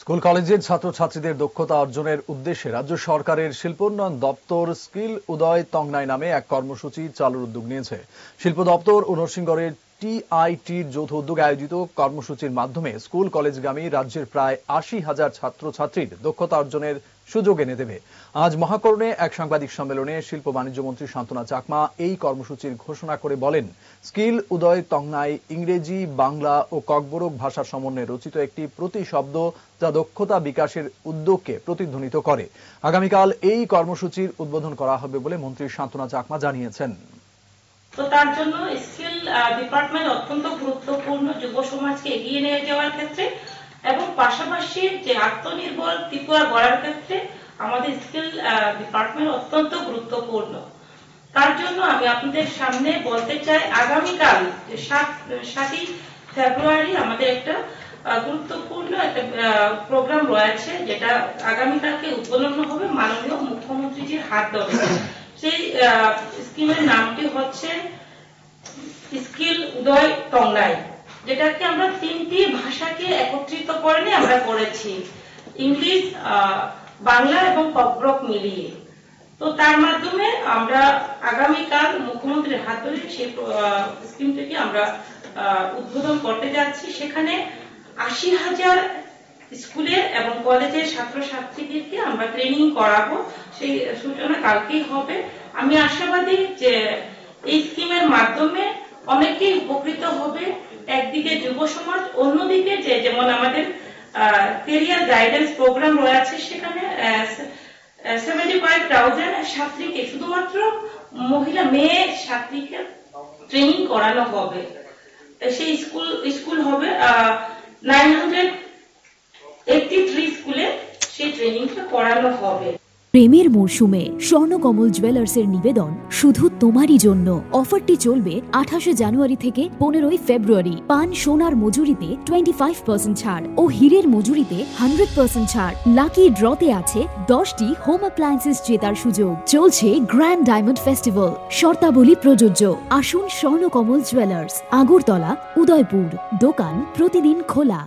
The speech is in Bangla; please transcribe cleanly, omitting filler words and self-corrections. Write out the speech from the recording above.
স্কুল কলেজের ছাত্রছাত্রীদের দক্ষতা অর্জনের উদ্দেশ্যে রাজ্য সরকারের শিল্পোন্নয়ন দপ্তর স্কিল উদয় তংনাই নামে এক কর্মসূচি চালুর উদ্যোগ নিয়েছে। শিল্প দপ্তর ও নরসিংগড়ের টিআইটির যৌথ উদ্যোগে আয়োজিত কর্মসূচির মাধ্যমে স্কুল কলেজগামী রাজ্যের প্রায় ৮০,০০০ ছাত্রছাত্রীর দক্ষতা অর্জনের সুযোগ এনে দেবে। আজ মহাকরণে এক সাংবাদিক সম্মেলনে শিল্প বাণিজ্য মন্ত্রী শান্তনা চাকমা এই কর্মসূচির ঘোষণা করে বলেন, স্কিল উদয় তংনাই ইংরেজি, বাংলা ও ককবরক ভাষার সমন্বয়ে রচিত একটি প্রতিশব্দ যা দক্ষতা বিকাশের উদ্যোগকে প্রতিধ্বনিত করে। আগামীকাল এই কর্মসূচির উদ্বোধন করা হবে বলে মন্ত্রী শান্তনা চাকমা জানিয়েছেন। তো তার জন্য স্কিল ডিপার্টমেন্ট অত্যন্ত গুরুত্বপূর্ণ যুব সমাজকে এগিয়ে নিয়ে যাওয়ার ক্ষেত্রে এবং পাশাপাশি যে আত্মনির্ভর ত্রিপুরা গড়ার ক্ষেত্রে আমাদের স্কিল ডিপার্টমেন্ট অত্যন্ত গুরুত্বপূর্ণ। তার জন্য আমি আপনাদের সামনে বলতে চাই, আগামীকাল 7ই ফেব্রুয়ারি আমাদের একটা গুরুত্বপূর্ণ একটা প্রোগ্রাম রয়েছে, যেটা আগামীকালকে উদ্বোধন হবে মাননীয় মুখ্যমন্ত্রীজির হাত ধরে। সেই স্কিমের নামটি হচ্ছে স্কিল উদয় তংনাই, যেটাকে আমরা 3টি ভাষাকে একত্রিত করে আমরা করেছি, ইংলিশ, বাংলা এবং ককবরক মিলিয়ে। তো তার মাধ্যমে আমরা আগামীকাল মুখ্যমন্ত্রীর হাত ধরে সেই স্কিমটিকে আমরা উদ্বোধন করতে যাচ্ছি। সেখানে ৮০,০০০ স্কুলের এবং কলেজের ছাত্রছাত্রীদেরকে আমরা ট্রেনিং করাবো। সেই সূচনা কালকেই হবে। আমি আশাবাদী যে এই স্কিমের মাধ্যমে অনেকেই উপকৃত হবে। একদিকে যুব সমাজ, অন্যদিকে যেমন আমাদের ক্যারিয়ার গাইডেন্স প্রোগ্রাম রয়েছে, সেখানে 75,000 ছাত্রীকে, শুধুমাত্র মেয়ে ছাত্রীকে ট্রেনিং করানো হবে। সেই স্কুল হবে 983 স্কুলে সেই ট্রেনিংটা করানো হবে। প্রেমের মরশুমে স্বর্ণকমল জুয়েলার্সের নিবেদন শুধু তোমারই জন্য। অফারটি চলবে 28 জানুয়ারি থেকে 15 ফেব্রুয়ারি। পান সোনার মজুরিতে 25% ছাড় ও হীরের মজুরিতে 100% ছাড়। লাকি ড্রতে আছে 10টি হোম অ্যাপ্লায়েন্সেস জেতার সুযোগ। চলছে গ্র্যান্ড ডায়মন্ড ফেস্টিভ্যাল। শর্তাবলী প্রযোজ্য। আসুন স্বর্ণকমল জুয়েলার্স, আগরতলা, উদয়পুর। দোকান প্রতিদিন খোলা।